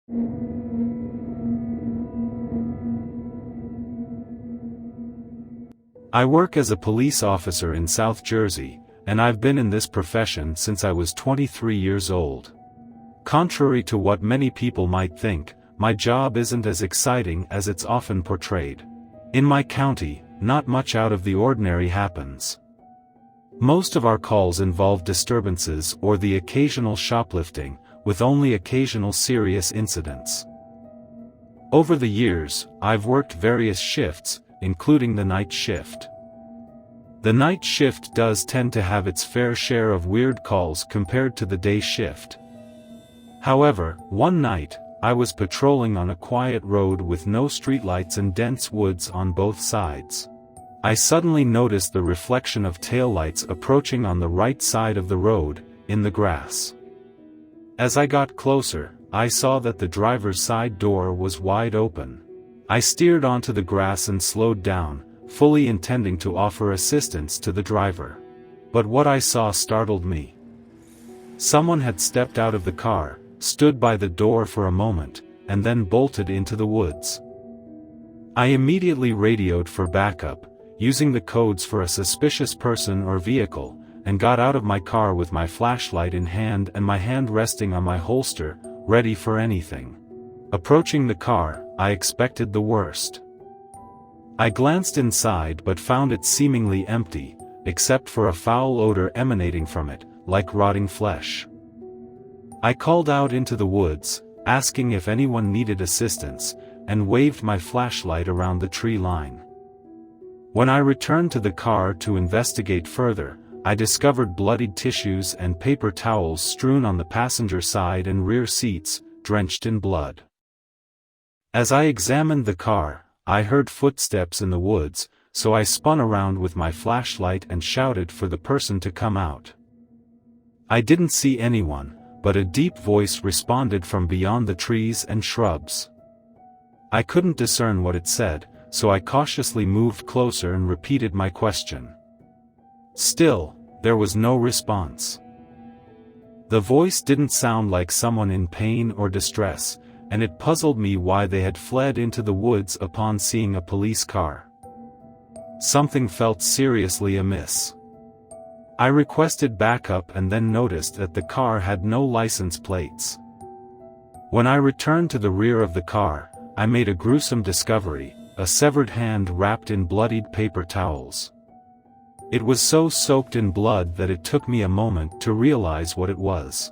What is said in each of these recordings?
I work as a police officer in South Jersey, and I've been in this profession since I was 23 years old. Contrary to what many people might think, my job isn't as exciting as it's often portrayed. In my county, not much out of the ordinary happens. Most of our calls involve disturbances or the occasional shoplifting, with only occasional serious incidents. Over the years, I've worked various shifts, including the night shift. The night shift does tend to have its fair share of weird calls compared to the day shift. However, one night, I was patrolling on a quiet road with no streetlights and dense woods on both sides. I suddenly noticed the reflection of taillights approaching on the right side of the road, in the grass. As I got closer, I saw that the driver's side door was wide open. I steered onto the grass and slowed down, fully intending to offer assistance to the driver. But what I saw startled me. Someone had stepped out of the car, stood by the door for a moment, and then bolted into the woods. I immediately radioed for backup, using the codes for a suspicious person or vehicle, and got out of my car with my flashlight in hand and my hand resting on my holster, ready for anything. Approaching the car, I expected the worst. I glanced inside but found it seemingly empty, except for a foul odor emanating from it, like rotting flesh. I called out into the woods, asking if anyone needed assistance, and waved my flashlight around the tree line. When I returned to the car to investigate further, I discovered bloodied tissues and paper towels strewn on the passenger side and rear seats, drenched in blood. As I examined the car, I heard footsteps in the woods, so I spun around with my flashlight and shouted for the person to come out. I didn't see anyone, but a deep voice responded from beyond the trees and shrubs. I couldn't discern what it said, so I cautiously moved closer and repeated my question. Still, there was no response. The voice didn't sound like someone in pain or distress, and it puzzled me why they had fled into the woods upon seeing a police car. Something felt seriously amiss. I requested backup and then noticed that the car had no license plates. When I returned to the rear of the car, I made a gruesome discovery: a severed hand wrapped in bloodied paper towels. It was so soaked in blood that it took me a moment to realize what it was.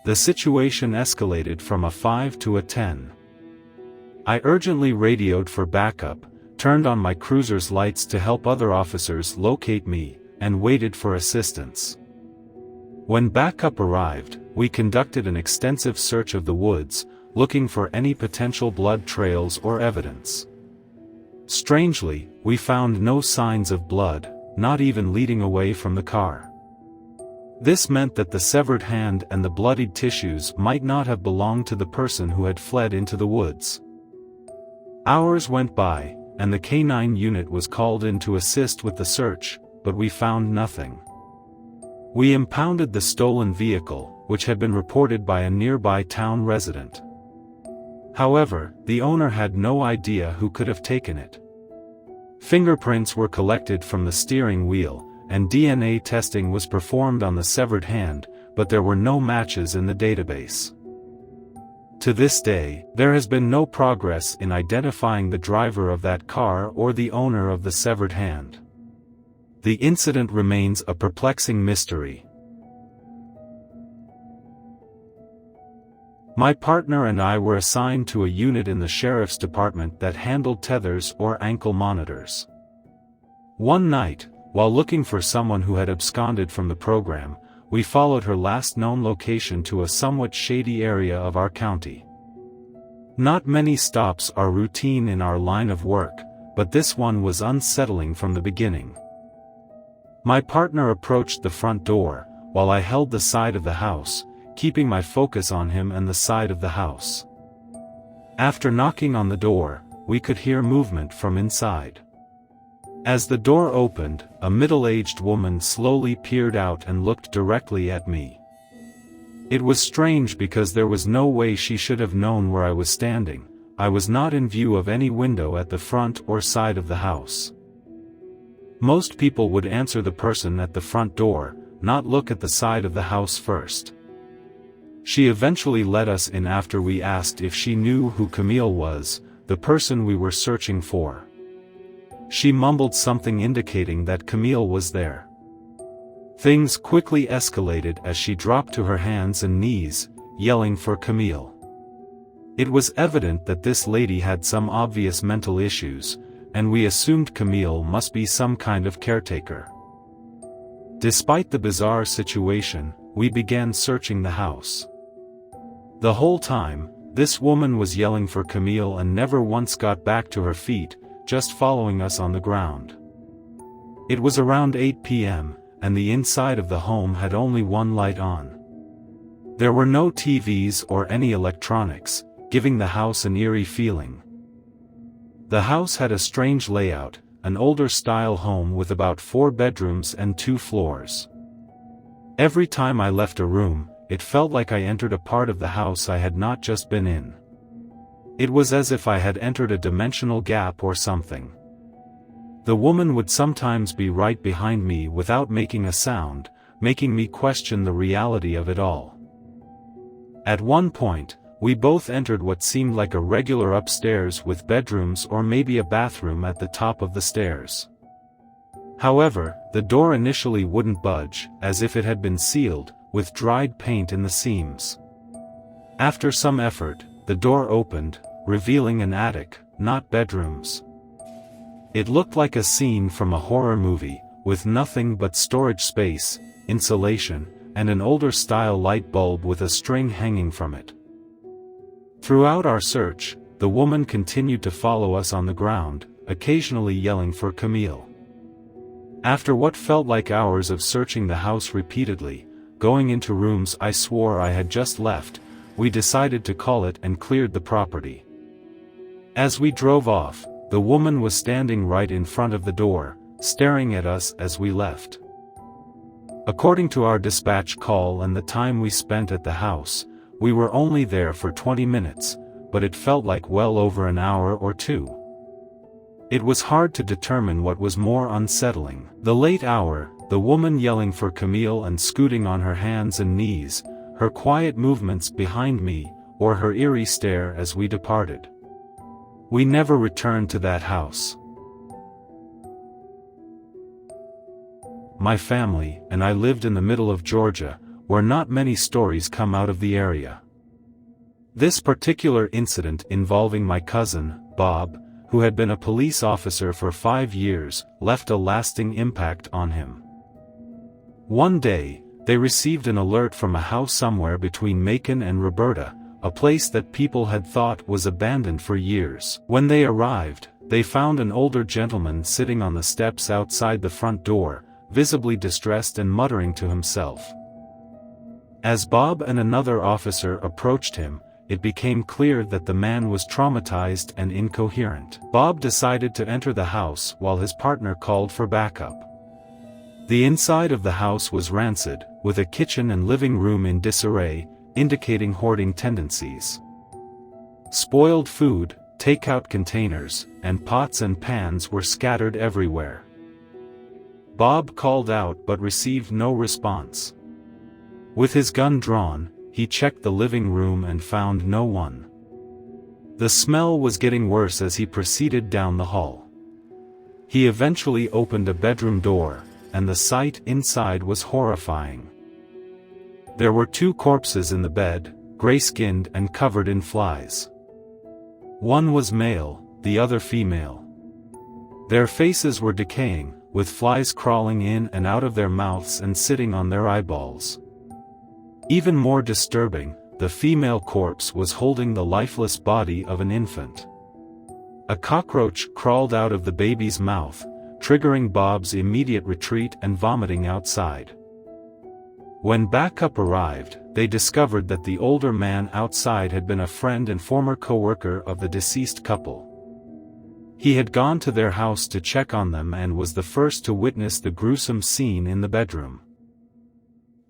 The situation escalated from a 5 to a 10. I urgently radioed for backup, turned on my cruiser's lights to help other officers locate me, and waited for assistance. When backup arrived, we conducted an extensive search of the woods, looking for any potential blood trails or evidence. Strangely, we found no signs of blood, not even leading away from the car. This meant that the severed hand and the bloodied tissues might not have belonged to the person who had fled into the woods. Hours went by, and the K9 unit was called in to assist with the search, but we found nothing. We impounded the stolen vehicle, which had been reported by a nearby town resident. However, the owner had no idea who could have taken it. Fingerprints were collected from the steering wheel, and DNA testing was performed on the severed hand, but there were no matches in the database. To this day, there has been no progress in identifying the driver of that car or the owner of the severed hand. The incident remains a perplexing mystery. My partner and I were assigned to a unit in the sheriff's department that handled tethers or ankle monitors. One night, while looking for someone who had absconded from the program, we followed her last known location to a somewhat shady area of our county. Not many stops are routine in our line of work, but this one was unsettling from the beginning. My partner approached the front door, while I held the side of the house, keeping my focus on him and the side of the house. After knocking on the door, we could hear movement from inside. As the door opened, a middle-aged woman slowly peered out and looked directly at me. It was strange because there was no way she should have known where I was standing. I was not in view of any window at the front or side of the house. Most people would answer the person at the front door, not look at the side of the house first. She eventually let us in after we asked if she knew who Camille was, the person we were searching for. She mumbled something indicating that Camille was there. Things quickly escalated as she dropped to her hands and knees, yelling for Camille. It was evident that this lady had some obvious mental issues, and we assumed Camille must be some kind of caretaker. Despite the bizarre situation, we began searching the house. The whole time, this woman was yelling for Camille and never once got back to her feet, just following us on the ground. It was around 8 p.m., and the inside of the home had only one light on. There were no TVs or any electronics, giving the house an eerie feeling. The house had a strange layout, an older-style home with about 4 bedrooms and 2 floors. Every time I left a room, it felt like I entered a part of the house I had not just been in. It was as if I had entered a dimensional gap or something. The woman would sometimes be right behind me without making a sound, making me question the reality of it all. At one point, we both entered what seemed like a regular upstairs with bedrooms or maybe a bathroom at the top of the stairs. However, the door initially wouldn't budge, as if it had been sealed, with dried paint in the seams. After some effort, the door opened, revealing an attic, not bedrooms. It looked like a scene from a horror movie, with nothing but storage space, insulation, and an older-style light bulb with a string hanging from it. Throughout our search, the woman continued to follow us on the ground, occasionally yelling for Camille. After what felt like hours of searching the house repeatedly, going into rooms I swore I had just left, we decided to call it and cleared the property. As we drove off, the woman was standing right in front of the door, staring at us as we left. According to our dispatch call and the time we spent at the house, we were only there for 20 minutes, but it felt like well over an hour or 2. It was hard to determine what was more unsettling: the late hour, the woman yelling for Camille and scooting on her hands and knees, her quiet movements behind me, or her eerie stare as we departed. We never returned to that house. My family and I lived in the middle of Georgia, where not many stories come out of the area. This particular incident involving my cousin, Bob, who had been a police officer for 5 years, left a lasting impact on him. One day, they received an alert from a house somewhere between Macon and Roberta, a place that people had thought was abandoned for years. When they arrived, they found an older gentleman sitting on the steps outside the front door, visibly distressed and muttering to himself. As Bob and another officer approached him, it became clear that the man was traumatized and incoherent. Bob decided to enter the house while his partner called for backup. The inside of the house was rancid, with a kitchen and living room in disarray, indicating hoarding tendencies. Spoiled food, takeout containers, and pots and pans were scattered everywhere. Bob called out but received no response. With his gun drawn, he checked the living room and found no one. The smell was getting worse as he proceeded down the hall. He eventually opened a bedroom door, and the sight inside was horrifying. There were 2 corpses in the bed, gray-skinned and covered in flies. One was male, the other female. Their faces were decaying, with flies crawling in and out of their mouths and sitting on their eyeballs. Even more disturbing, the female corpse was holding the lifeless body of an infant. A cockroach crawled out of the baby's mouth, triggering Bob's immediate retreat and vomiting outside. When backup arrived, they discovered that the older man outside had been a friend and former co-worker of the deceased couple. He had gone to their house to check on them and was the first to witness the gruesome scene in the bedroom.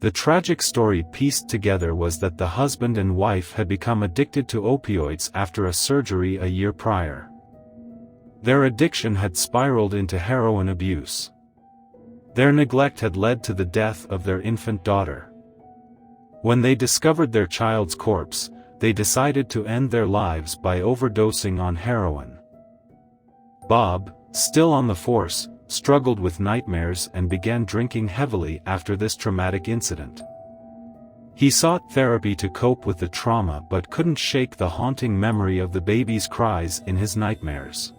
The tragic story pieced together was that the husband and wife had become addicted to opioids after a surgery a year prior. Their addiction had spiraled into heroin abuse. Their neglect had led to the death of their infant daughter. When they discovered their child's corpse, they decided to end their lives by overdosing on heroin. Bob, still on the force, struggled with nightmares and began drinking heavily after this traumatic incident. He sought therapy to cope with the trauma but couldn't shake the haunting memory of the baby's cries in his nightmares.